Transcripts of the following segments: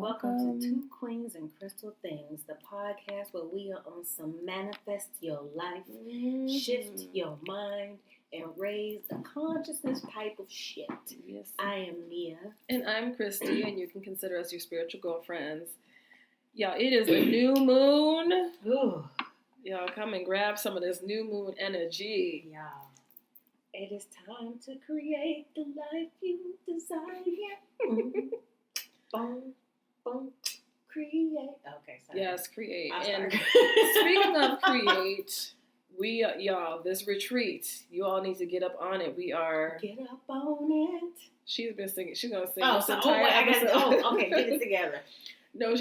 Welcome to Two Queens and Crystal Things, the podcast where we are on some manifest your life, shift your mind, and raise the consciousness type of shit. Yes. I am Nia. And I'm Christy, and you can consider us your spiritual girlfriends. Y'all, it is a new moon. Ooh. Y'all, come and grab some of this new moon energy. Y'all, it is time to create the life you desire. Boom, boom, create. Okay, sorry. Yes, create. I'll And start. speaking of create, y'all, this retreat, you all need to get up on it. We are. Get up on it. She's been singing. She's gonna sing. Okay, get it together. No,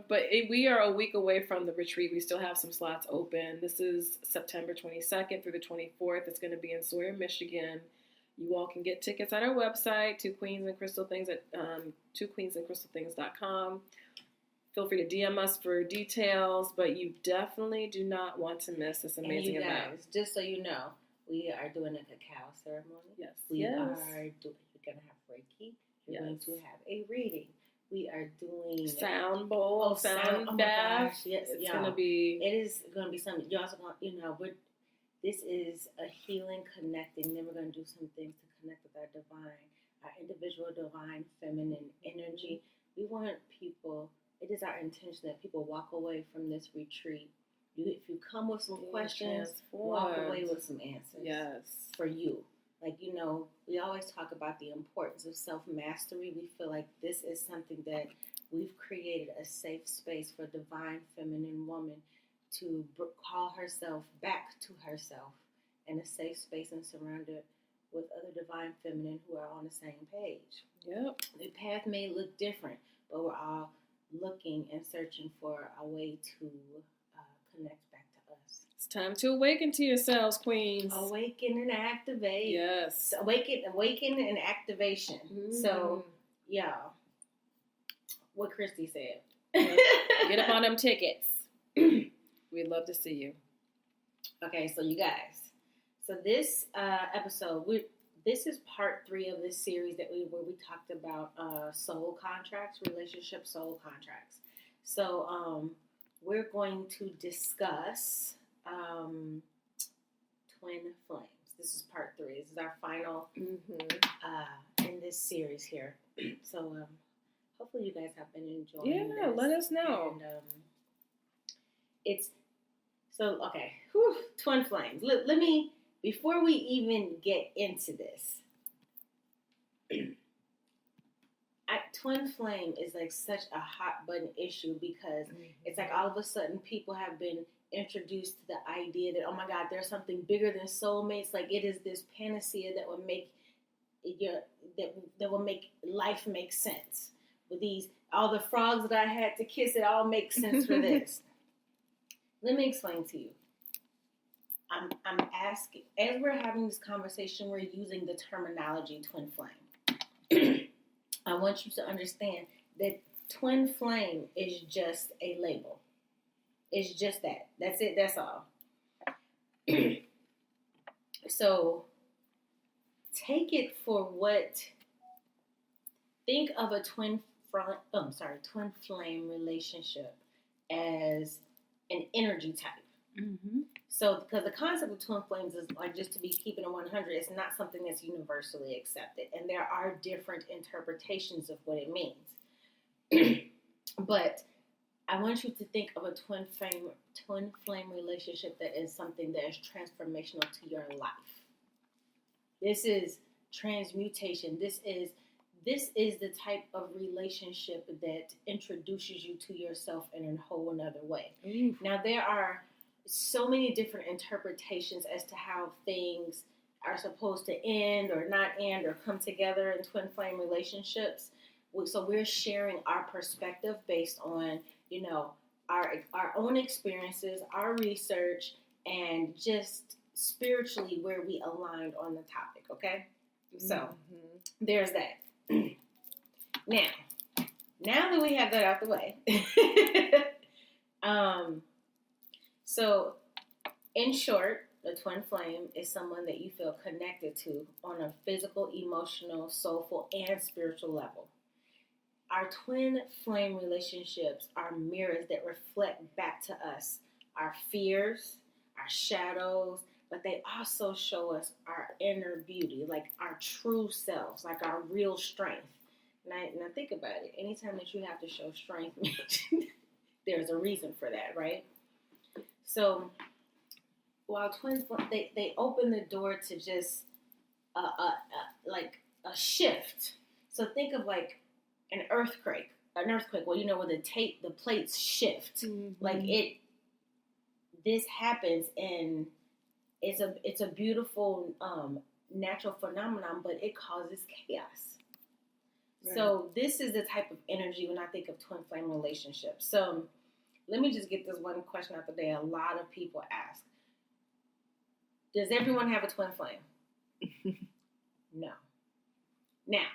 but we are a week away from the retreat. We still have some slots open. This is September 22nd through the 24th. It's going to be in Sawyer, Michigan. You all can get tickets at our website, Two Queens and Crystal Things at twoqueensandcrystalthings.com. Feel free to DM us for details, but you definitely do not want to miss this amazing and you event. guys, just so you know, we are doing a cacao ceremony. Yes. We're going to have Reiki. We're going to have a reading. We are doing sound bowl, sound bath. Yes, it's going to be. It is going to be something. Y'all are going. This is a healing, connecting. Then we're going to do some things to connect with our divine, our individual divine feminine energy. We want people. It is our intention that people walk away from this retreat. If you come with some questions, walk away with some answers. Yes, for you. Like, we always talk about the importance of self-mastery. We feel like this is something that we've created a safe space for divine feminine woman to call herself back to herself, and a safe space and surrounded with other divine feminine who are on the same page. Yep. The path may look different, but we're all looking and searching for a way to connect back to us. It's time to awaken to yourselves, queens. Awaken and activate. Yes. Awaken and activation. Mm-hmm. So, y'all, what Christy said. Get up on them tickets. We'd love to see you. Okay, so you guys. So this episode, this is part 3 of this series where we talked about soul contracts, relationship soul contracts. So we're going to discuss twin flames. This is part 3. This is our final in this series here. So hopefully you guys have been enjoying this. Yeah, let us know. And okay. Twin flames. Let me, before we even get into this, twin flame is like such a hot button issue because it's like all of a sudden people have been introduced to the idea that, oh my God, there's something bigger than soulmates. Like it is this panacea that will make that will make life make sense. With all the frogs that I had to kiss, it all makes sense for this. Let me explain to you. I'm asking, as we're having this conversation, we're using the terminology twin flame. I want you to understand that twin flame is just a label. It's just that. That's it. That's all. So take it for what. Think of a twin flame relationship as an energy type. Mm-hmm. So, because the concept of twin flames is like, just to be keeping it 100, it's not something that's universally accepted, and there are different interpretations of what it means. But I want you to think of a twin flame relationship that is something that is transformational to your life. This is transmutation. This is the type of relationship that introduces you to yourself in a whole another way. Mm. Now, there are so many different interpretations as to how things are supposed to end or not end or come together in twin flame relationships. So we're sharing our perspective based on, our own experiences, our research, and just spiritually where we aligned on the topic, okay? So there's that. Now that we have that out the way, so in short, a twin flame is someone that you feel connected to on a physical, emotional, soulful, and spiritual level. Our twin flame relationships are mirrors that reflect back to us our fears, our shadows, but they also show us our inner beauty, like our true selves, like our real strength. Now think about it. Anytime that you have to show strength, there's a reason for that, right? So while twins, they open the door to just like a shift. So think of like an earthquake. Well, when the plates shift, like this happens, and it's a beautiful natural phenomenon, but it causes chaos. Right. So this is the type of energy when I think of twin flame relationships. So let me just get this one question out the day. A lot of people ask, does everyone have a twin flame? No. Now,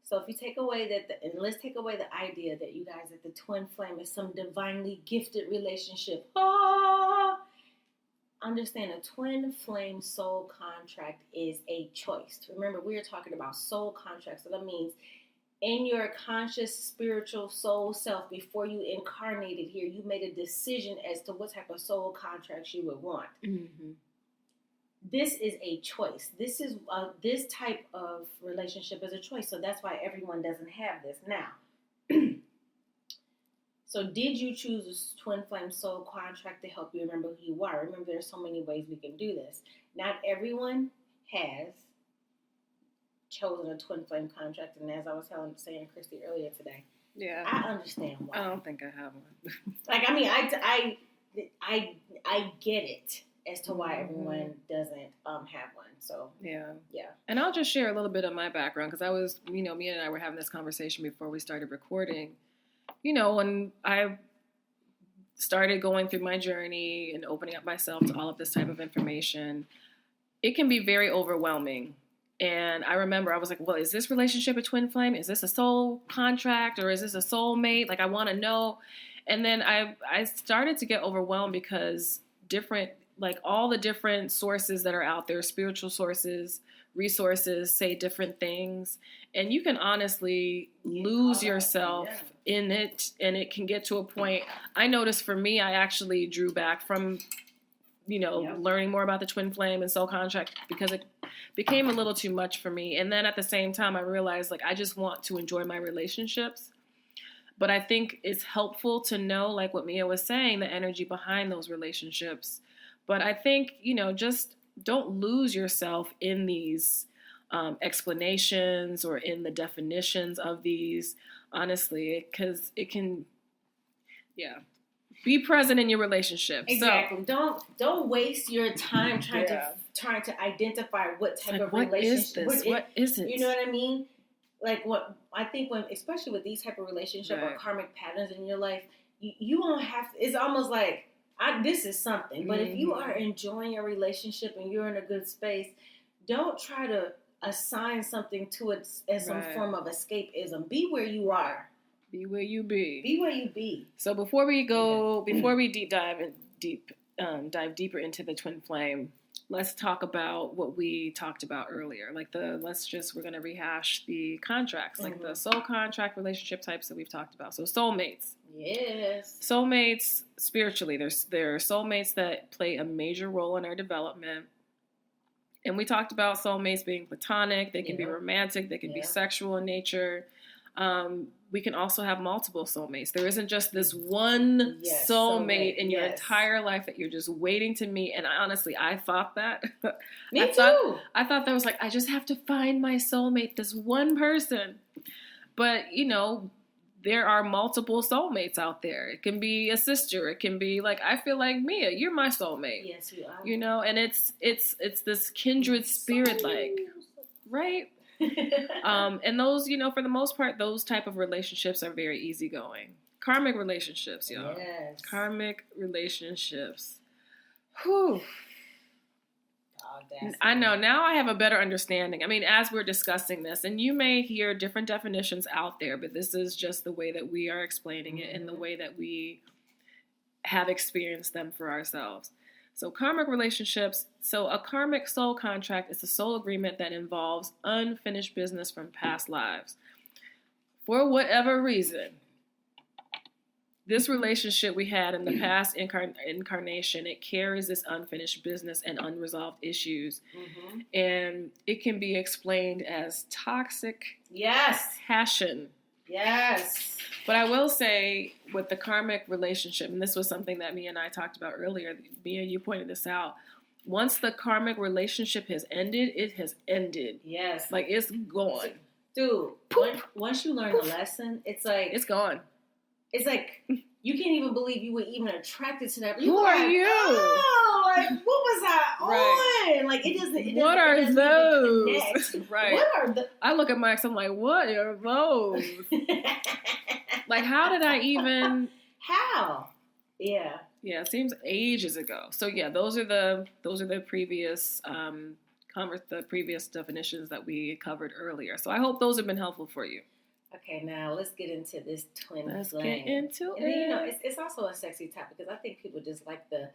so if you take away and let's take away the idea that you guys, that the twin flame is some divinely gifted relationship. Understand, a twin flame soul contract is a choice. Remember, we are talking about soul contracts. So that means in your conscious, spiritual soul self, before you incarnated here, you made a decision as to what type of soul contracts you would want. Mm-hmm. This is a choice. This type of relationship is a choice. So that's why everyone doesn't have this. Now, so did you choose a twin flame soul contract to help you remember who you are? Remember, there's so many ways we can do this. Not everyone has chosen a twin flame contract. And as I was saying to Christy earlier today, I understand why. I don't think I have one. I get it as to why everyone doesn't have one. So yeah. And I'll just share a little bit of my background, because I was, me and I were having this conversation before we started recording. When I started going through my journey and opening up myself to all of this type of information, it can be very overwhelming. And I remember I was like, well, is this relationship a twin flame? Is this a soul contract, or is this a soulmate? Like, I want to know. And then I started to get overwhelmed because all the different sources that are out there, spiritual sources, resources, say different things. And you can honestly lose yourself in it. And it can get to a point. I noticed for me, I actually drew back from, learning more about the twin flame and soul contract, because it became a little too much for me. And then at the same time, I realized, I just want to enjoy my relationships. But I think it's helpful to know, like what Mia was saying, the energy behind those relationships. But I think, just don't lose yourself in these explanations or in the definitions of these, honestly, because it can, be present in your relationship. Exactly. So, don't waste your time trying to identify what type of relationship. What is it? You know what I mean? Like, what I think especially with these type of relationship or karmic patterns in your life, you won't have to, it's almost like, this is something. But if you are enjoying your relationship and you're in a good space, don't try to assign something to it as some form of escapism. Be where you are. Be where you be. Be where you be. So before we dive deeper into the twin flame, let's talk about what we talked about earlier. We're going to rehash the contracts, like the soul contract relationship types that we've talked about. So soulmates. Yes. Soulmates, spiritually, there are soulmates that play a major role in our development. And we talked about soulmates being platonic. They can be romantic. They can be sexual in nature. We can also have multiple soulmates. There isn't just this one soulmate in your entire life that you're just waiting to meet. And honestly, I thought that. Me too. I thought that was I just have to find my soulmate, this one person. But, there are multiple soulmates out there. It can be a sister. It can be I feel like Mia, you're my soulmate. Yes, you are. And it's this kindred spirit, right? And those, for the most part, those type of relationships are very easygoing. Karmic relationships, y'all. Yes. Karmic relationships. Whew. I know. Now I have a better understanding. I mean, as we're discussing this, and you may hear different definitions out there, but this is just the way that we are explaining it and the way that we have experienced them for ourselves. So karmic relationships. So a karmic soul contract is a soul agreement that involves unfinished business from past lives. for whatever reason, this relationship we had in the past incarnation, it carries this unfinished business and unresolved issues. Mm-hmm. And it can be explained as toxic passion. Yes. But I will say with the karmic relationship, and this was something that Mia and I talked about earlier, Mia, you pointed this out. Once the karmic relationship has ended, it has ended. Yes. Like, it's gone. Dude, once you learn the lesson, it's like... It's gone. It's like, you can't even believe you were even attracted to that. Who are you? Oh, like, what was I on? Like, it doesn't what are those? Right. What are the... I look at my ex, I'm like, what are those? Like, how did I even... How? Yeah. Yeah, it seems ages ago. So yeah, those are the previous the previous definitions that we covered earlier. So I hope those have been helpful for you. Okay, now let's get into this twin flame. Let's get into it. Then, it's also a sexy topic because I think people just like the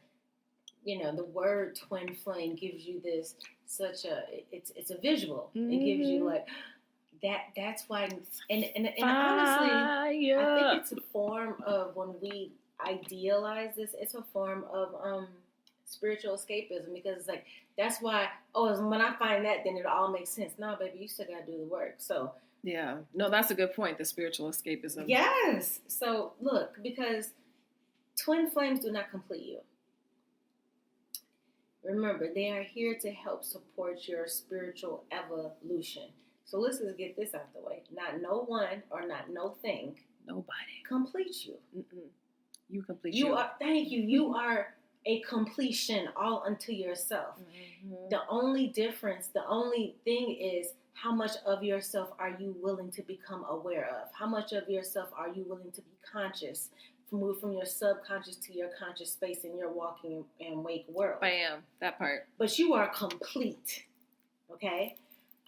word twin flame gives you this such a it's a visual. Mm-hmm. It gives you like that's why and honestly I think it's a form of when we idealize this, it's a form of spiritual escapism because it's like that's why when I find that then it all makes sense. No, baby, you still gotta do the work. So yeah, no, that's a good point. The spiritual escapism. Yes. So look, because twin flames do not complete you. Remember, they are here to help support your spiritual evolution. So let's just get this out the way. Not no one or not no thing. Nobody completes you. Mm-mm. You complete you. Thank you. You are a completion all unto yourself. Mm-hmm. The only difference, the only thing is how much of yourself are you willing to become aware of? How much of yourself are you willing to be conscious? Move from your subconscious to your conscious space in your walking and wake world. Bam, that part. But you are complete, okay?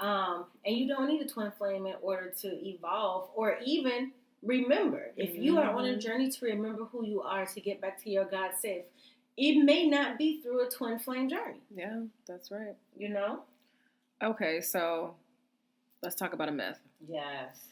And you don't need a twin flame in order to evolve or even remember. If you are on a journey to remember who you are, to get back to your God self, it may not be through a twin flame journey. Yeah, that's right. You know? Okay, so let's talk about a myth. Yes.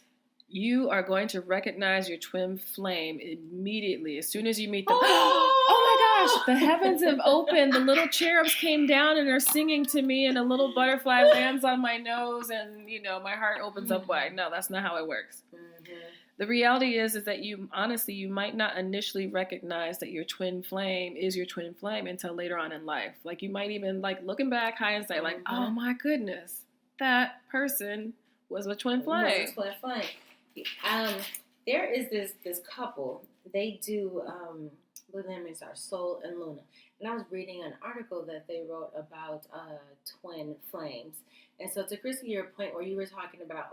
You are going to recognize your twin flame immediately as soon as you meet them. Oh my gosh, the heavens have opened. The little cherubs came down and are singing to me, and a little butterfly lands on my nose, and my heart opens up wide. No, that's not how it works. Mm-hmm. The reality is that you might not initially recognize that your twin flame is your twin flame until later on in life. Like, you might even, looking back hindsight, like, oh my goodness, that person was a twin flame. There is this couple. They do the names are Soul and Luna, and I was reading an article that they wrote about twin flames. And so to Chrissy, your point where you were talking about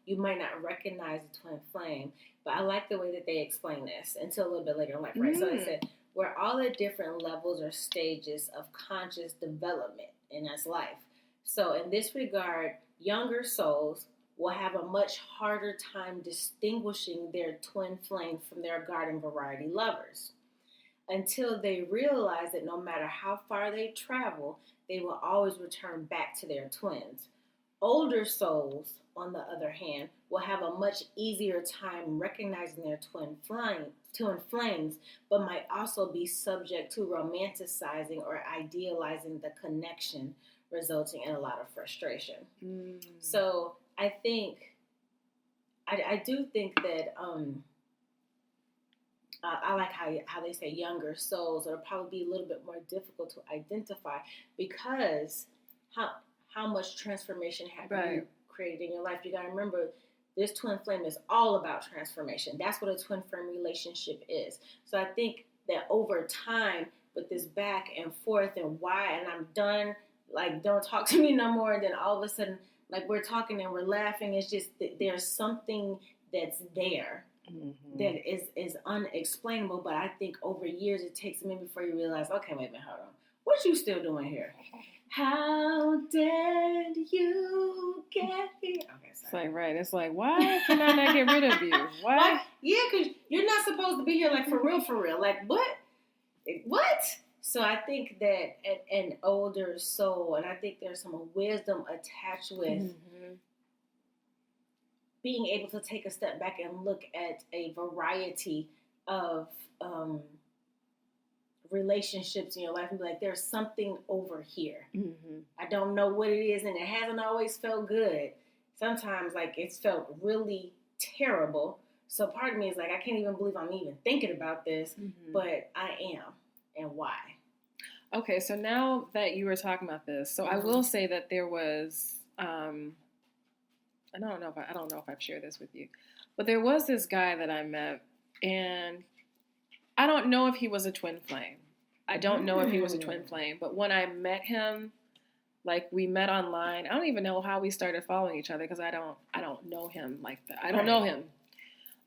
you might not recognize a twin flame, but I like the way that they explain this until a little bit later in life, right? So they said we're all at different levels or stages of conscious development in this life. So in this regard, younger souls will have a much harder time distinguishing their twin flame from their garden variety lovers until they realize that no matter how far they travel, they will always return back to their twins. Older souls, on the other hand, will have a much easier time recognizing their twin flames, but might also be subject to romanticizing or idealizing the connection, resulting in a lot of frustration. So I do think that I like how they say younger souls are probably be a little bit more difficult to identify because how much transformation have you created in your life. You got to remember, this twin flame is all about transformation. That's what a twin flame relationship is. So I think that over time, with this back and forth and why, and I'm done, don't talk to me no more, and then all of a sudden, we're talking and we're laughing. It's just that there's something that's there that is unexplainable. But I think over years it takes a minute before you realize, okay, wait a minute, hold on. What you still doing here? How did you get here? Okay, sorry. It's like, why can I not get rid of you? Why? Yeah, because you're not supposed to be here, for real. What? What? So I think that an older soul, and I think there's some wisdom attached with being able to take a step back and look at a variety of relationships in your life and be like, there's something over here. Mm-hmm. I don't know what it is, and it hasn't always felt good. Sometimes, like, it's felt really terrible. So part of me is like, I can't even believe I'm even thinking about this, but I am. And why? Okay, so now that you were talking about this, so I will say that there was, I don't know if I've shared this with you, but there was this guy that I met, and I don't know if he was a twin flame. I don't know if he was a twin flame, but when I met him, like, we met online. I don't even know how we started following each other because I don't know him like that. I don't know him.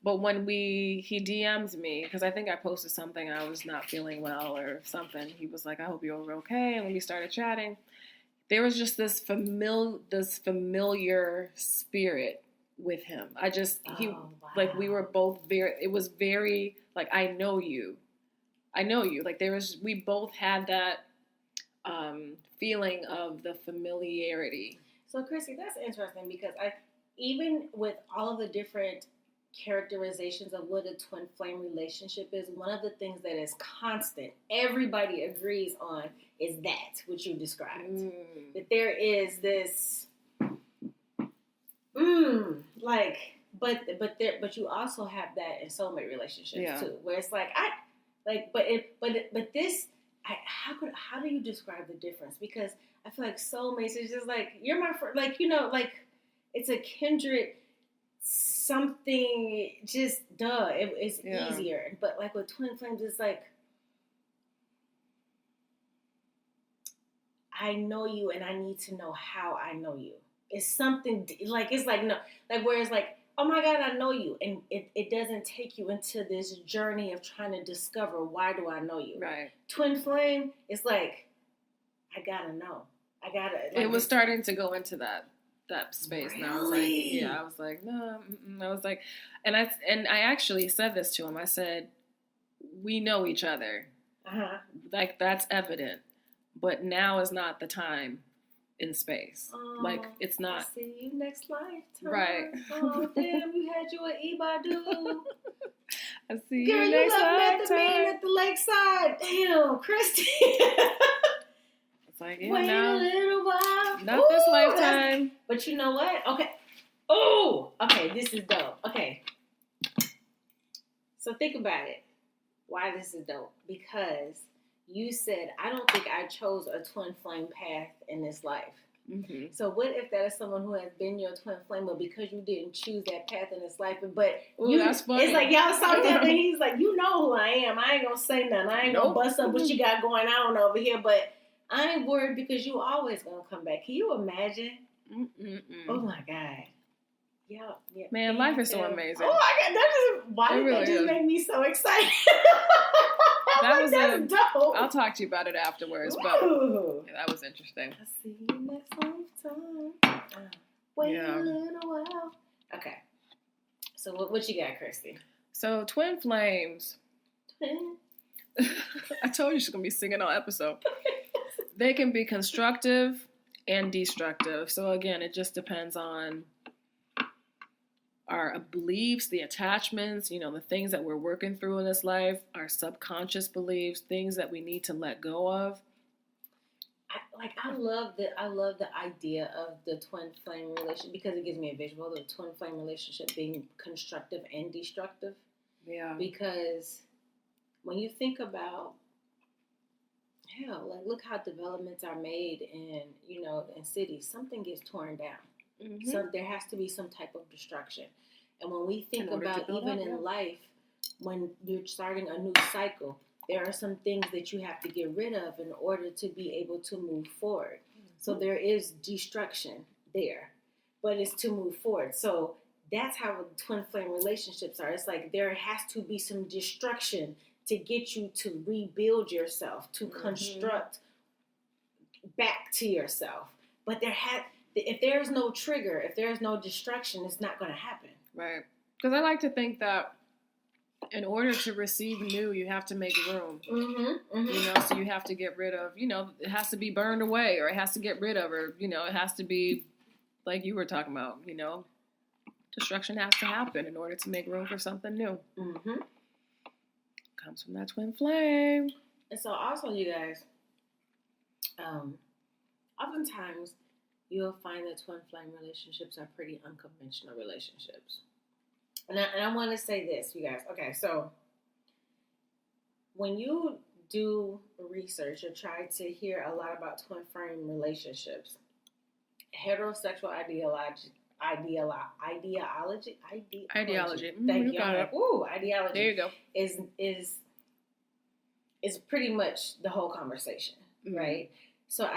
But when he DM'd me, because I think I posted something, I was not feeling well or something. He was like, I hope you're okay. And when we started chatting, there was just this familiar spirit with him. Like, we were both it was very, like, I know you. Like, we both had that feeling of the familiarity. So, Chrissy, that's interesting because even with all of the different characterizations of what a twin flame relationship is, one of the things that is constant, everybody agrees on, is that what you described. That there is this, but you also have that in soulmate relationships too, where it's like how do you describe the difference? Because I feel like soulmates is just like, you're my friend, like, like, it's a kindred something, just it's easier. But like with twin flames, it's like, I know you and I need to know how I know you. It's something like, it's like, no, like, where it's like, oh my God, I know you. And it doesn't take you into this journey of trying to discover, why do I know you? Right. Twin flame, it's like, I gotta know. Like, it was starting to go into that space. Really? And I was like, no. I was like, and I actually said this to him. I said, we know each other. Uh-huh. Like, that's evident. But now is not the time in space. Like, it's not. I'll see you next lifetime. Right. Oh, damn, you had you an Ibadu. I see you next lifetime. Girl, you left me at the lakeside. Damn, Christy. It's like, wait a little while. Not this lifetime. But you know what? Okay. Oh, okay, this is dope. Okay. So think about it. Why this is dope? Because you said, I don't think I chose a twin flame path in this life. Mm-hmm. So what if that is someone who has been your twin flame, but because you didn't choose that path in this life, that's funny. It's like y'all saw him and he's like, you know who I am. I ain't gonna say nothing. I ain't gonna bust up what you got going on over here, but I ain't worried because you always gonna come back. Can you imagine? Oh my God. Yeah. Man, life is so amazing. Oh my God, why did that just make me so excited? That's dope. I'll talk to you about it afterwards, but that was interesting. I'll see you next lifetime. Wait a little while. Okay. So what you got, Kirsty? So twin flames. I told you she's gonna be singing all episode. They can be constructive and destructive. So again, it just depends on our beliefs, the attachments, the things that we're working through in this life, our subconscious beliefs, things that we need to let go of. I love the idea of the twin flame relationship because it gives me a visual, the twin flame relationship being constructive and destructive. Yeah. Because when you think about, like, look how developments are made in cities. Something gets torn down. Mm-hmm. So there has to be some type of destruction. And when we think about even in life, when you're starting a new cycle, there are some things that you have to get rid of in order to be able to move forward. Mm-hmm. So there is destruction there, but it's to move forward. So that's how twin flame relationships are. It's like there has to be some destruction to get you to rebuild yourself, to construct back to yourself. But if there's no trigger, if there's no destruction, it's not going to happen. Right. Because I like to think that in order to receive new, you have to make room. Mm-hmm, mm-hmm. So you have to get rid of, it has to be burned away, or it has to get rid of, or, it has to be, like you were talking about, Destruction has to happen in order to make room for something new. Mm-hmm. Comes from that twin flame. And so also, you guys, oftentimes you'll find that twin flame relationships are pretty unconventional relationships. And I want to say this, you guys. Okay, so when you do research or try to hear a lot about twin flame relationships, heterosexual ideology. Thank you. Ideology. There you go. Is pretty much the whole conversation, right? So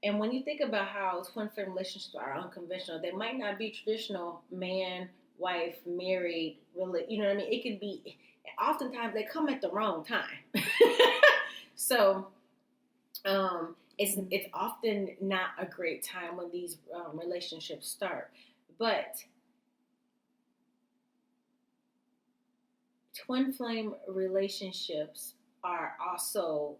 and when you think about how twin flame relationships are unconventional, they might not be traditional man, wife, married, really. You know what I mean? It could be. Oftentimes they come at the wrong time. So, it's often not a great time when these relationships start. But twin flame relationships are also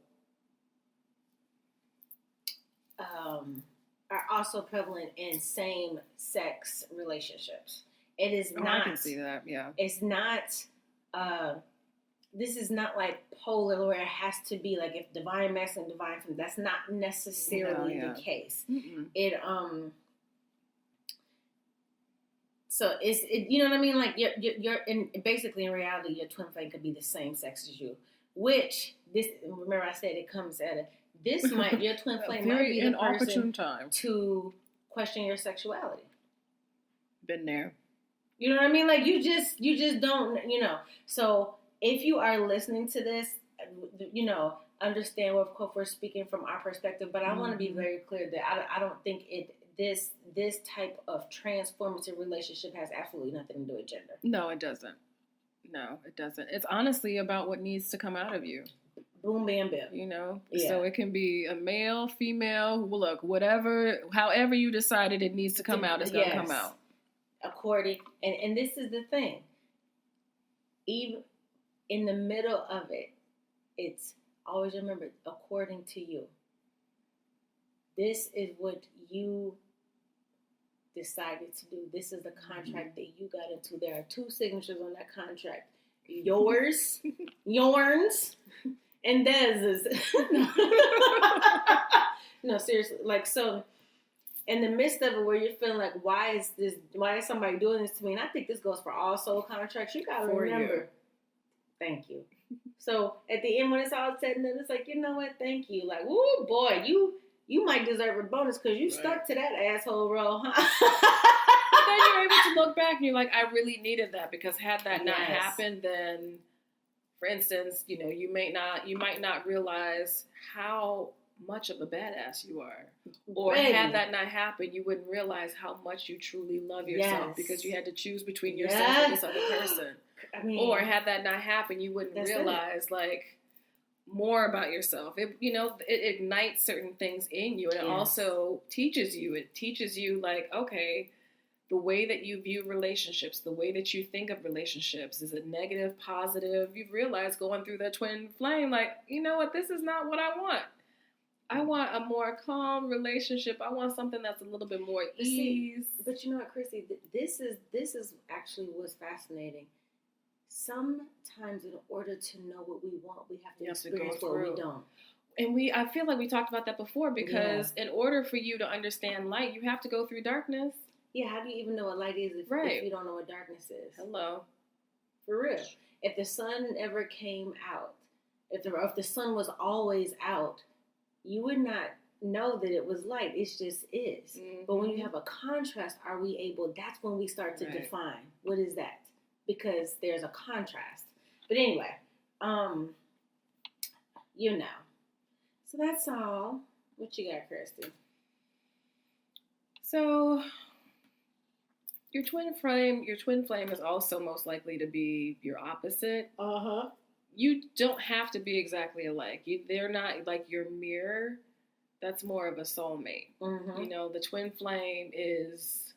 prevalent in same sex relationships. It is not. I can see that. Yeah. It's not. This is not like polar where it has to be like if divine masculine, divine feminine. That's not necessarily the case. Mm-mm. So you know what I mean? Like you're basically in reality, your twin flame could be the same sex as you. Which remember I said it comes at your twin flame might be the person time to question your sexuality. Been there. You know what I mean? Like you just don't, So if you are listening to this, understand what we're speaking from our perspective. But I want to be very clear that I don't think this type of transformative relationship has absolutely nothing to do with gender. No, it doesn't. It's honestly about what needs to come out of you. Boom, bam, bam. Yeah. So it can be a male, female, look, whatever, however you decided it needs to come out, it's going to come out. According, and this is the thing, even in the middle of it, it's always remember, according to you. This is what you decided to do. This is the contract that you got into. There are 2 signatures on that contract. Yours, Yorn's, and Dez's. No, seriously. Like, so, in the midst of it where you're feeling like, why is somebody doing this to me? And I think this goes for all soul contracts. You got to remember. Thank you. So, at the end, when it's all said and done, it's like, you know what? Thank you. Like, woo, boy, you might deserve a bonus because you stuck to that asshole role, huh? But then you're able to look back and you're like, I really needed that because had that not happened, then, for instance, you might not realize how much of a badass you are. Or had that not happened, you wouldn't realize how much you truly love yourself because you had to choose between yourself and this other person. I mean, or had that not happened, you wouldn't realize more about yourself. It ignites certain things in you, and it also teaches you. It teaches you okay, the way that you view relationships, the way that you think of relationships, is it negative, positive? You've realized going through that twin flame, you know what? This is not what I want. I want a more calm relationship. I want something that's a little bit more ease. But you know what, Chrissy? This is actually what's fascinating. Sometimes in order to know what we want, we have to experience what we don't. And I feel like we talked about that before because in order for you to understand light, you have to go through darkness. Yeah, how do you even know what light is if you don't know what darkness is? Hello. For real. If the sun ever came out, if the sun was always out, you would not know that it was light. It just is. Mm-hmm. But when you have a contrast, that's when we start to define what is that. Because there's a contrast. But anyway, So that's all. What you got, Kirsty? So your twin flame is also most likely to be your opposite. Uh-huh. You don't have to be exactly alike. They're not like your mirror. That's more of a soulmate. Mm-hmm. The twin flame is,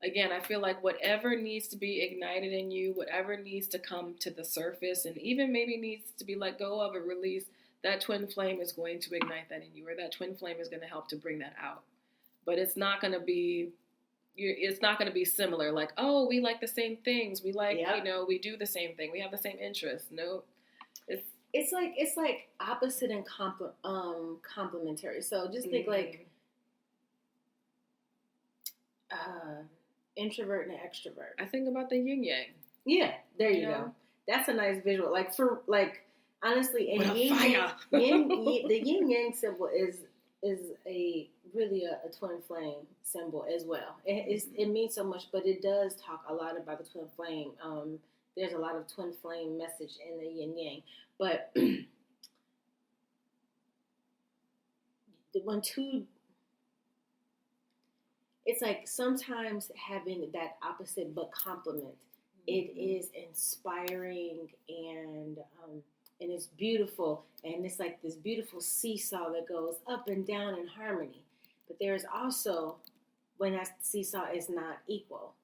again, I feel like whatever needs to be ignited in you, whatever needs to come to the surface, and even maybe needs to be let go of or released, that twin flame is going to ignite that in you, or that twin flame is going to help to bring that out. But it's not going to be it's not going to be similar. Like, oh, we like the same things. We like, we do the same thing. We have the same interests. No, it's like opposite and complementary. So just think like introvert and extrovert. I think about the yin yang. Yeah, there you go. That's a nice visual. Honestly, and the yin yang symbol is a really a twin flame symbol as well. It means so much, but it does talk a lot about the twin flame. There's a lot of twin flame message in the yin yang, but it's like sometimes having that opposite but complement. It is inspiring and it's beautiful, and it's like this beautiful seesaw that goes up and down in harmony. But there's also when that seesaw is not equal,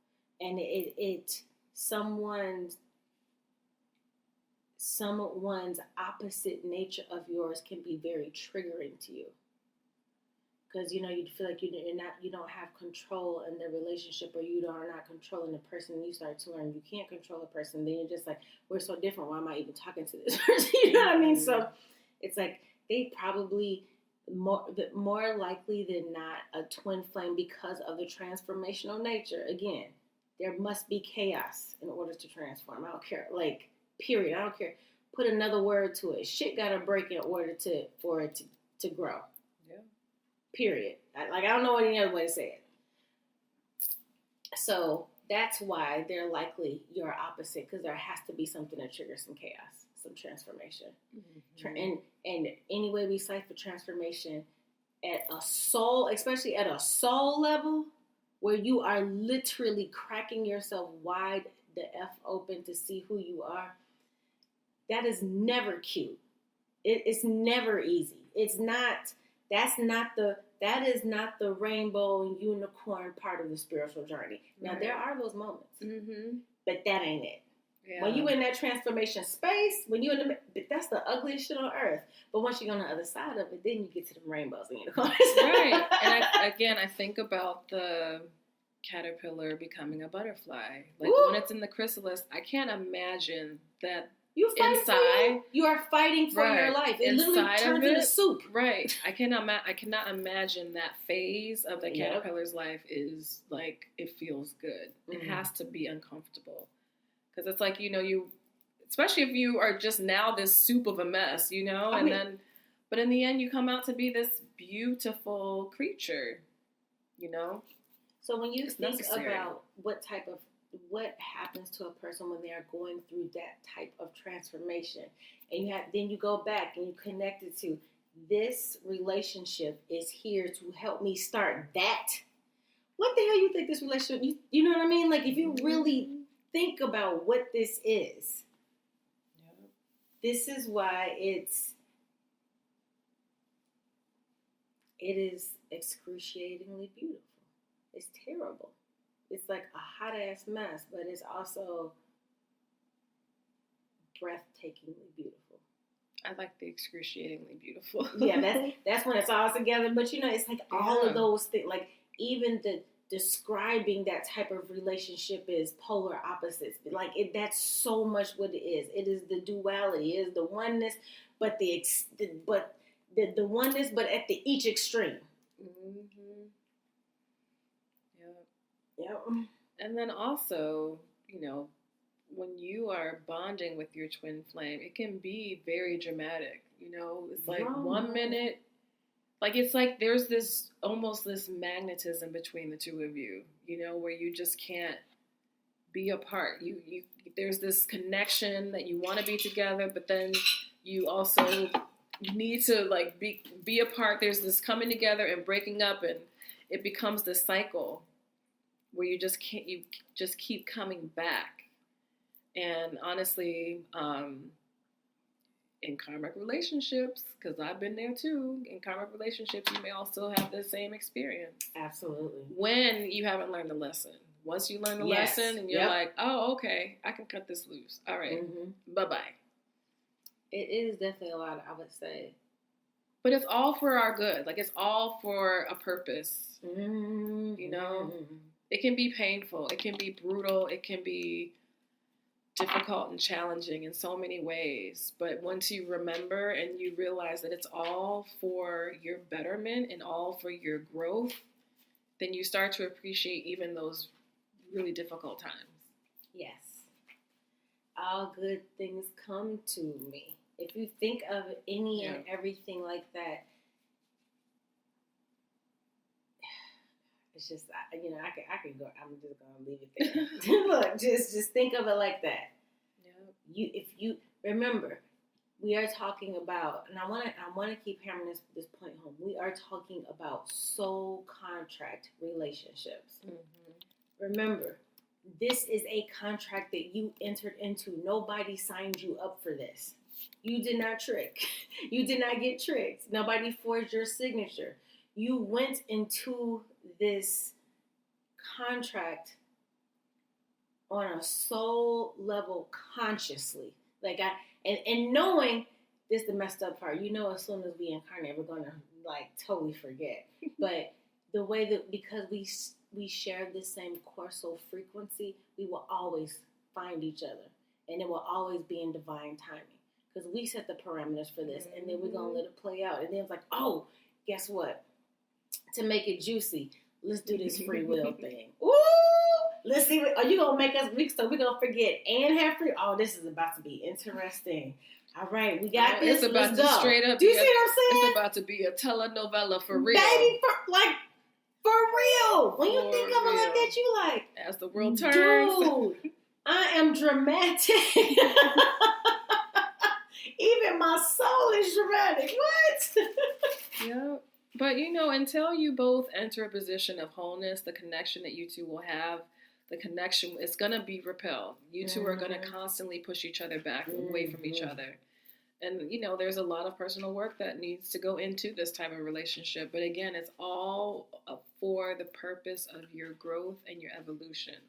and someone's opposite nature of yours can be very triggering to you. Because you feel like you don't have control in the relationship, or you are not controlling the person. And you start to learn you can't control a person. Then you're just like, we're so different. Why am I even talking to this person? You know what I mean? So it's like they probably more likely than not a twin flame because of the transformational nature. Again, there must be chaos in order to transform. I don't care. Like period. I don't care. Put another word to it. Shit got to break in order for it to grow. Period. I don't know any other way to say it. So that's why they're likely your opposite, because there has to be something that triggers some chaos, some transformation. Mm-hmm. And any way we cite for transformation at a soul, especially at a soul level, where you are literally cracking yourself wide the F open to see who you are, that is never cute. It's never easy. That is not the rainbow and unicorn part of the spiritual journey. Now, there are those moments, but that ain't it. Yeah. When you in that transformation space, that's the ugliest shit on earth. But once you go on the other side of it, then you get to the rainbows and unicorns. Right. And I think about the caterpillar becoming a butterfly. Like when it's in the chrysalis, I can't imagine that. You are fighting for your life. It literally turns into soup. Right. I cannot imagine that phase of the caterpillar's life is like, it feels good. Mm-hmm. It has to be uncomfortable. Because it's like, especially if you are just now this soup of a mess, but in the end you come out to be this beautiful creature, So when you think about what happens to a person when they are going through that type of transformation, and then you go back and you connect it to this relationship is here to help me start that. What the hell you think this relationship? You know what I mean? Like if you really think about what this is, this is why it is excruciatingly beautiful. It's terrible. It's like a hot-ass mess, but it's also breathtakingly beautiful. I like the excruciatingly beautiful. Yeah, that's when it's all together. But, it's like all of those things. Like, even the describing that type of relationship is polar opposites. Like, that's so much what it is. It is the duality. It is the oneness, but the oneness, but at each extreme. Mm-hmm. Yep. And then also, when you are bonding with your twin flame, it can be very dramatic. It's like 1 minute, like it's like there's this magnetism between the two of you, where you just can't be apart. You there's this connection that you want to be together, but then you also need to like be apart. There's this coming together and breaking up, and it becomes this cycle where you just keep coming back. And honestly, in karmic relationships, because I've been there too, in karmic relationships, you may also have the same experience. Absolutely. When you haven't learned the lesson. Once you learn the lesson and you're like, oh, okay, I can cut this loose. All right, bye-bye. It is definitely a lot, I would say. But it's all for our good. Like, it's all for a purpose, It can be painful. It can be brutal. It can be difficult and challenging in so many ways. But once you remember and you realize that it's all for your betterment and all for your growth, then you start to appreciate even those really difficult times. Yes. All good things come to me. If you think of any and everything like that, it's just, I can go. I'm just gonna leave it there. Look, just think of it like that. Yeah. If you remember, we are talking about, and I want to keep hammering this point home. We are talking about soul contract relationships. Mm-hmm. Remember, this is a contract that you entered into. Nobody signed you up for this. You did not trick. You did not get tricked. Nobody forged your signature. You went into this contract on a soul level consciously. And knowing this is the messed up part. As soon as we incarnate, we're going to totally forget. But the way that, because we share the same core soul frequency, we will always find each other. And it will always be in divine timing. Because we set the parameters for this. And then we're going to let it play out. And then it's like, oh, guess what? To make it juicy, let's do this free will thing. Ooh! Let's see. Are you going to make us weak so we're going to forget and have free? Oh, this is about to be interesting. All right, we got this. It's about let's to go. Straight up. Do you see what I'm saying? It's about to be a telenovela for real. Baby, for real. When you think of it like that, you like. As the world turns. Dude, I am dramatic. Even my soul is dramatic. What? Yeah. But, until you both enter a position of wholeness, the connection that you two will have, the connection is going to be repelled. You two are going to constantly push each other back away from each other. And, there's a lot of personal work that needs to go into this type of relationship. But again, it's all for the purpose of your growth and your evolution.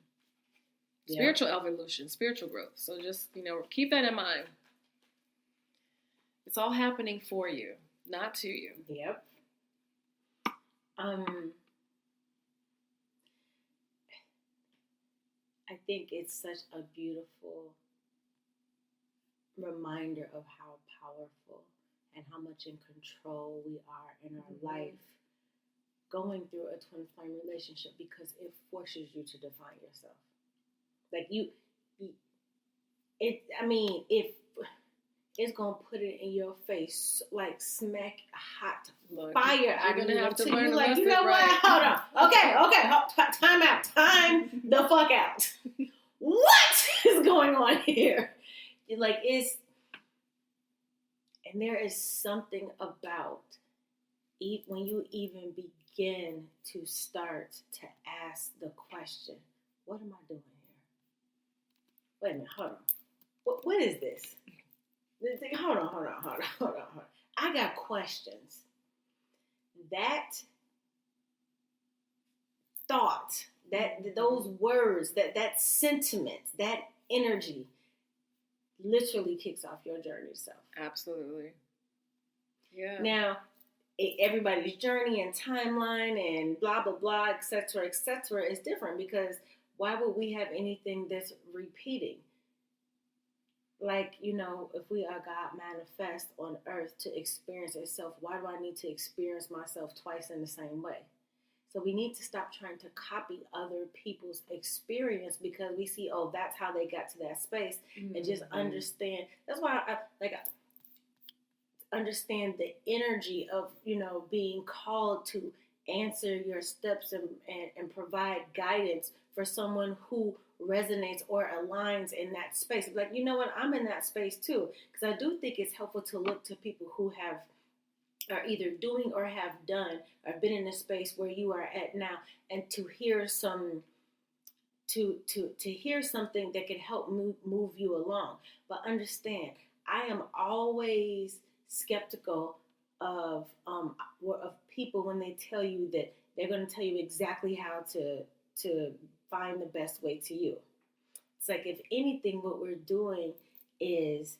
Yeah. Spiritual evolution, spiritual growth. So just, keep that in mind. It's all happening for you, not to you. Yep. I think it's such a beautiful reminder of how powerful and how much in control we are in our life going through a twin flame relationship, because it forces you to define yourself. If it's going to put it in your face like smack hot fire out of you until you like, you know what? Hold on. Okay. Time out. Time the fuck out. What is going on here? And there is something about when you even begin to start to ask the question, what am I doing here? Wait a minute, hold on. What is this? Hold on. I got questions. That thought, those words, that sentiment, that energy literally kicks off your journey self. Absolutely. Yeah. Now, everybody's journey and timeline and blah, blah, blah, et cetera, is different, because why would we have anything that's repeating? If we are God manifest on earth to experience itself, why do I need to experience myself twice in the same way? So we need to stop trying to copy other people's experience because we see, oh, that's how they got to that space, and just understand. That's why I understand the energy of, being called to answer your steps and provide guidance for someone who resonates or aligns in that space. Like, you know what, I'm in that space too. Because I do think it's helpful to look to people who are either doing or have done or been in a space where you are at now, and to hear to hear something that could help move you along. But understand, I am always skeptical of people when they tell you that they're going to tell you exactly how to find the best way to you. It's like, if anything, what we're doing is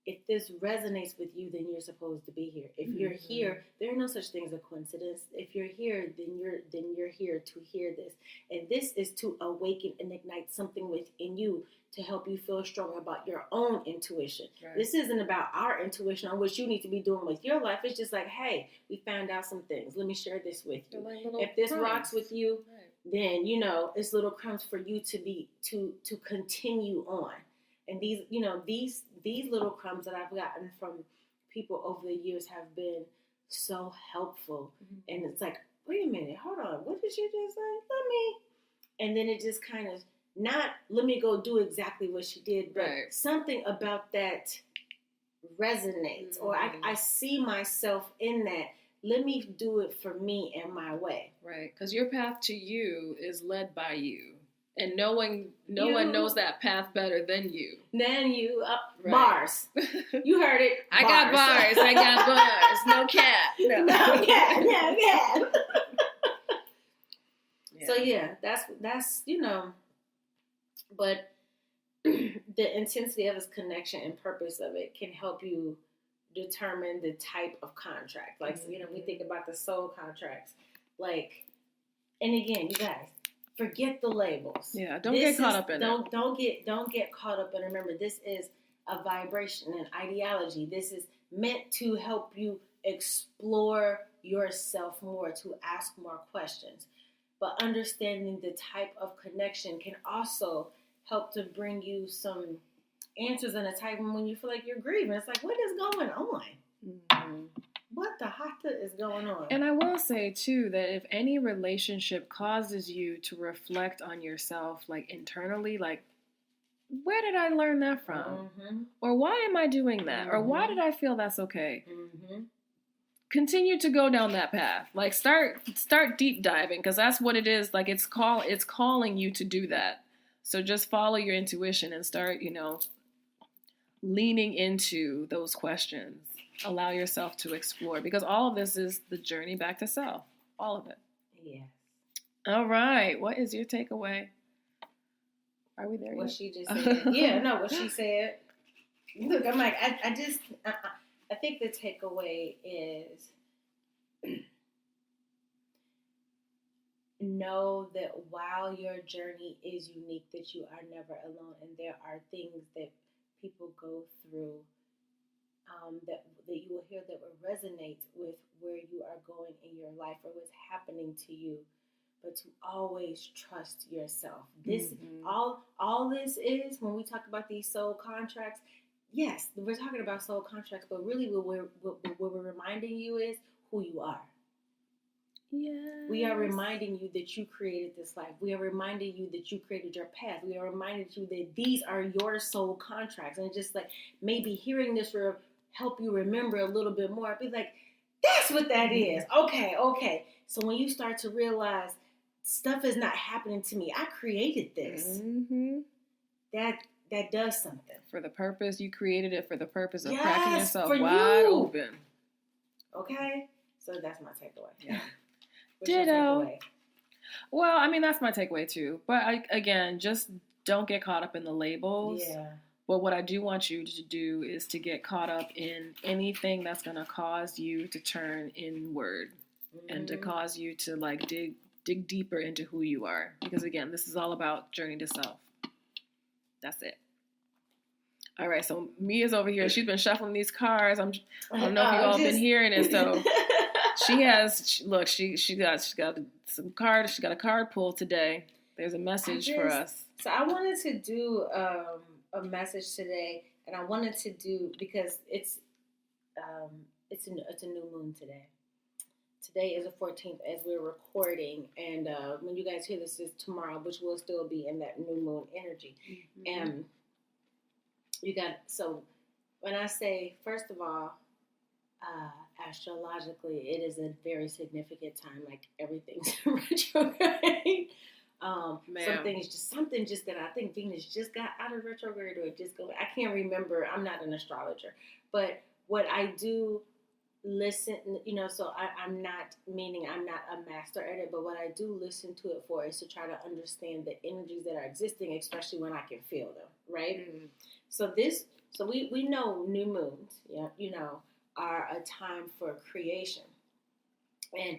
if this resonates with you, then you're supposed to be here. If you're here, there are no such thing as a coincidence. If you're here, then you're here to hear this. And this is to awaken and ignite something within you to help you feel stronger about your own intuition. Right. This isn't about our intuition on what you need to be doing with your life. It's just like, hey, we found out some things. Let me share this with you. Like if this rocks with you, then, it's little crumbs for you to continue on. And these little crumbs that I've gotten from people over the years have been so helpful. And it's like, wait a minute, hold on, what did you just say? And then it just kind of, not let me go do exactly what she did, but something about that resonates, or I see myself in that. Let me do it for me and my way. Right, because your path to you is led by you. And no one knows that path better than you. Bars. You heard it. I got bars. No cap. No cap. So that's but the intensity of its connection and purpose of it can help you determine the type of contract. Like, we think about the soul contracts. Like, and again, you guys, forget the labels. Yeah, don't get caught up in it. Don't get caught up in it. Remember, this is a vibration and ideology. This is meant to help you explore yourself more, to ask more questions. But understanding the type of connection can also help to bring you some answers in a time when you feel like you're grieving. It's like, what is going on? What the hata is going on? And I will say, too, that if any relationship causes you to reflect on yourself, like, internally, like, where did I learn that from? Or why am I doing that? Or why did I feel that's okay? Continue to go down that path. Like, start deep diving, because that's what it is. Like, it's calling you to do that. So just follow your intuition and start, leaning into those questions. Allow yourself to explore, because all of this is the journey back to self. All of it. Yes. All right. What is your takeaway? Are we there yet? What she just said. What she said. Look, I'm like, I think the takeaway is know that while your journey is unique, that you are never alone, and there are things that people go through that you will hear that will resonate with where you are going in your life or what's happening to you, but to always trust yourself. This all this is, when we talk about these soul contracts, yes, we're talking about soul contracts, but really what we're reminding you is who you are. Yes. We are reminding you that you created this life. We are reminding you that you created your path. We are reminding you that these are your soul contracts. And just like maybe hearing this will help you remember a little bit more. Be like, that's what that is. Okay. So when you start to realize stuff is not happening to me, I created this. That does something. For the purpose, you created it for the purpose of cracking yourself wide open. Okay? So that's my takeaway. Yeah. Ditto. Well, I mean, that's my takeaway too. But again, just don't get caught up in the labels. Yeah. But what I do want you to do is to get caught up in anything that's going to cause you to turn inward and to cause you to like dig deeper into who you are. Because again, this is all about journey to self. That's it. All right, so Mia's over here. She's been shuffling these cards. I don't know if you all been hearing it. So she got some cards. She got a card pull today. There's a message for us. So I wanted to do a message today, and I wanted to do because it's a new moon today. Today is the 14th as we're recording, and when you guys hear this is tomorrow, which will still be in that new moon energy. And so when I say, first of all, astrologically, it is a very significant time, like everything's retrograde. Something just that I think Venus just got out of retrograde, or just go. I can't remember. I'm not an astrologer, but what I do listen, so I'm not a master at it, but what I do listen to it for is to try to understand the energies that are existing, especially when I can feel them, right? So this So we know new moons, are a time for creation. And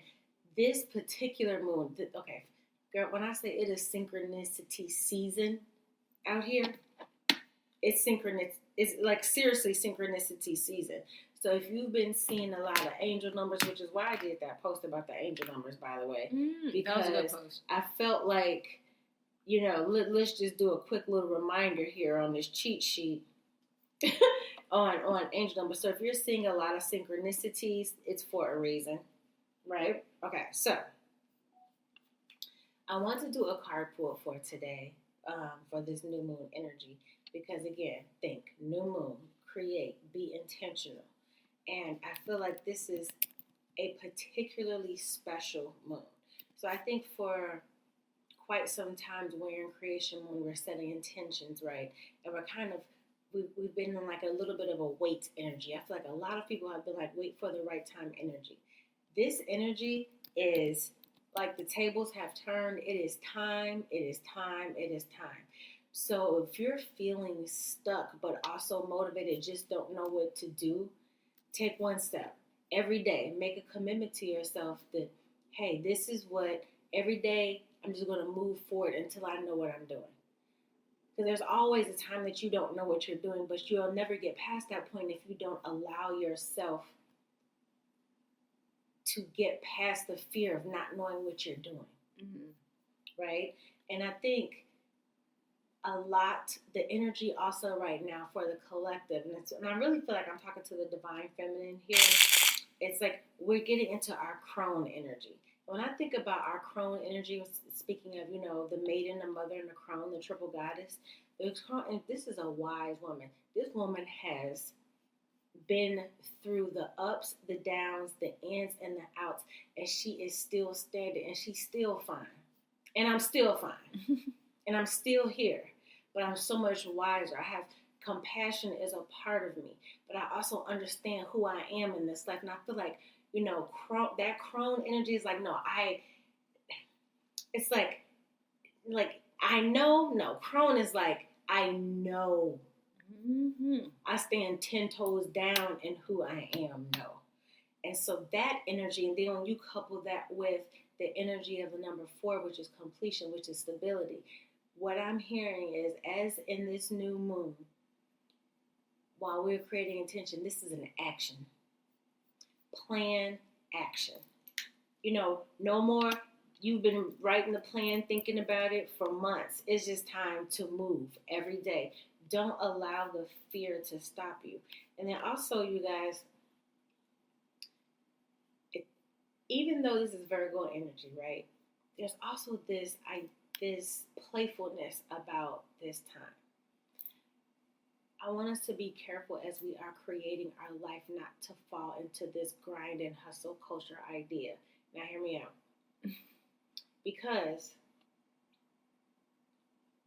this particular moon, okay, girl, when I say it is synchronicity season out here, it's synchronous. It's like seriously synchronicity season. So if you've been seeing a lot of angel numbers, which is why I did that post about the angel numbers, by the way, because that was a good post. I felt like, let's just do a quick little reminder here on this cheat sheet on angel numbers. So if you're seeing a lot of synchronicities, it's for a reason, right? Okay, so I want to do a card pull for today, for this new moon energy, because again, think new moon, create, be intentional. And I feel like this is a particularly special moon. So I think for quite some times we're in creation when we're setting intentions, right? And we've been in like a little bit of a wait energy. I feel like a lot of people have been like, wait for the right time energy. This energy is like the tables have turned. It is time. It is time. It is time. So if you're feeling stuck but also motivated, just don't know what to do, take one step every day. Make a commitment to yourself that, hey, this is what every day I'm just going to move forward until I know what I'm doing. Because there's always a time that you don't know what you're doing, but you'll never get past that point if you don't allow yourself to get past the fear of not knowing what you're doing. Right? And I think the energy also right now for the collective, and I really feel like I'm talking to the divine feminine here. It's like we're getting into our crone energy. When I think about our crone energy, speaking of, the maiden, the mother, and the crone, the triple goddess, and this is a wise woman. This woman has been through the ups, the downs, the ins, and the outs, and she is still standing, and she's still fine. And I'm still fine. And I'm still here. But I'm so much wiser. I have compassion as a part of me. But I also understand who I am in this life. And I feel like, that crone energy is like, it's like I know. No, crone is like, I know. I stand 10 toes down in who I am, no. And so that energy, and then when you couple that with the energy of the number 4, which is completion, which is stability, what I'm hearing is, as in this new moon, while we're creating intention, this is an action. Plan, action. No more, you've been writing the plan, thinking about it for months. It's just time to move every day. Don't allow the fear to stop you. And then also, you guys, even though this is Virgo energy, right? There's also this playfulness about this time. I want us to be careful as we are creating our life not to fall into this grind and hustle culture idea. Now hear me out. Because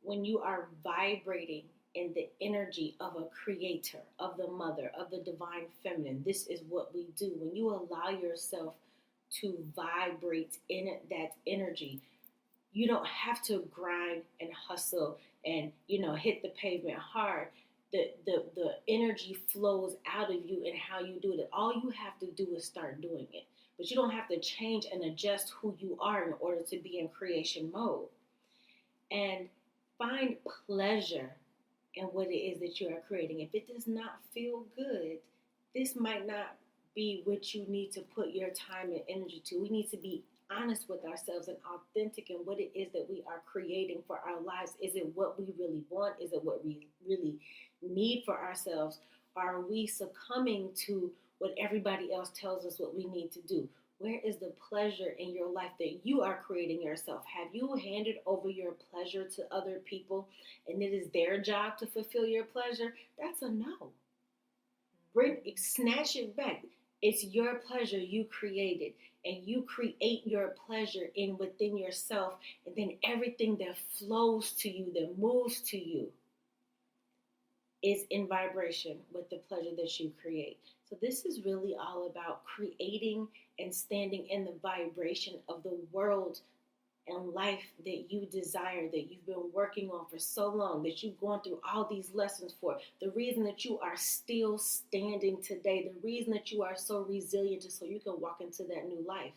when you are vibrating in the energy of a creator, of the mother, of the divine feminine, this is what we do. When you allow yourself to vibrate in that energy, you don't have to grind and hustle and, hit the pavement hard. The energy flows out of you and how you do it. All you have to do is start doing it. But you don't have to change and adjust who you are in order to be in creation mode. And find pleasure in what it is that you are creating. If it does not feel good, this might not be what you need to put your time and energy to. We need to be honest with ourselves and authentic in what it is that we are creating for our lives. Is it what we really want? Is it what we really need for ourselves? Are we succumbing to what everybody else tells us what we need to do? Where is the pleasure in your life that you are creating yourself? Have you handed over your pleasure to other people and it is their job to fulfill your pleasure? That's a no. Snatch it back. It's your pleasure you created, and you create your pleasure within yourself, and then everything that flows to you, that moves to you, is in vibration with the pleasure that you create. So this is really all about creating and standing in the vibration of the world and life that you desire, that you've been working on for so long, that you've gone through all these lessons for, the reason that you are still standing today, the reason that you are so resilient is so you can walk into that new life.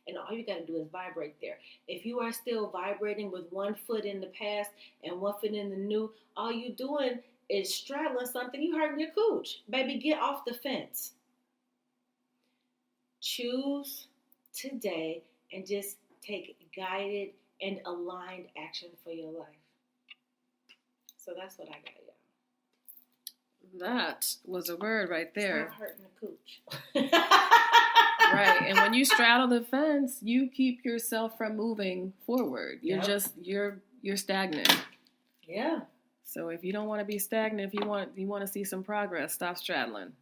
And all you got to do is vibrate there. If you are still vibrating with one foot in the past and one foot in the new, all you doing is straddling something. You hurting your cooch. Baby, get off the fence. Choose today and just take guided and aligned action for your life. So that's what I got, y'all. That was a word right there. Stop hurting the cooch. Right. And when you straddle the fence, you keep yourself from moving forward. You're just you're stagnant. Yeah. So if you don't want to be stagnant, if you want to see some progress, stop straddling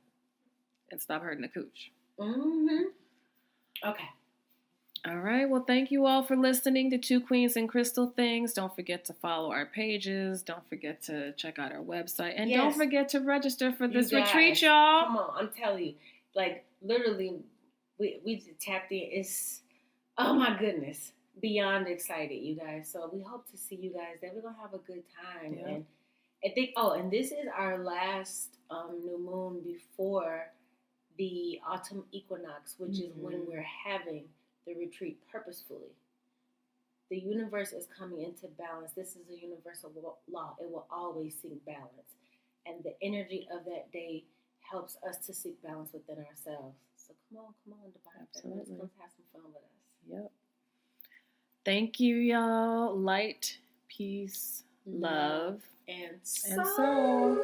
and stop hurting the cooch. Mm-hmm. Okay. All right. Well, thank you all for listening to Two Queens and Crystal Things. Don't forget to follow our pages. Don't forget to check out our website. And don't forget to register for this retreat, y'all. Come on. I'm telling you. Like, literally, we just tapped in. It's, oh my goodness, beyond excited, you guys. So we hope to see you guys there. We're going to have a good time. Yeah. And I think, and this is our last new moon before the autumn equinox, which is when we're having the retreat purposefully. The universe is coming into balance. This is a universal law. It will always seek balance. And the energy of that day helps us to seek balance within ourselves. So come on, Divine. Absolutely. Let's have some fun with us. Yep. Thank you, y'all. Light, peace, love, and soul.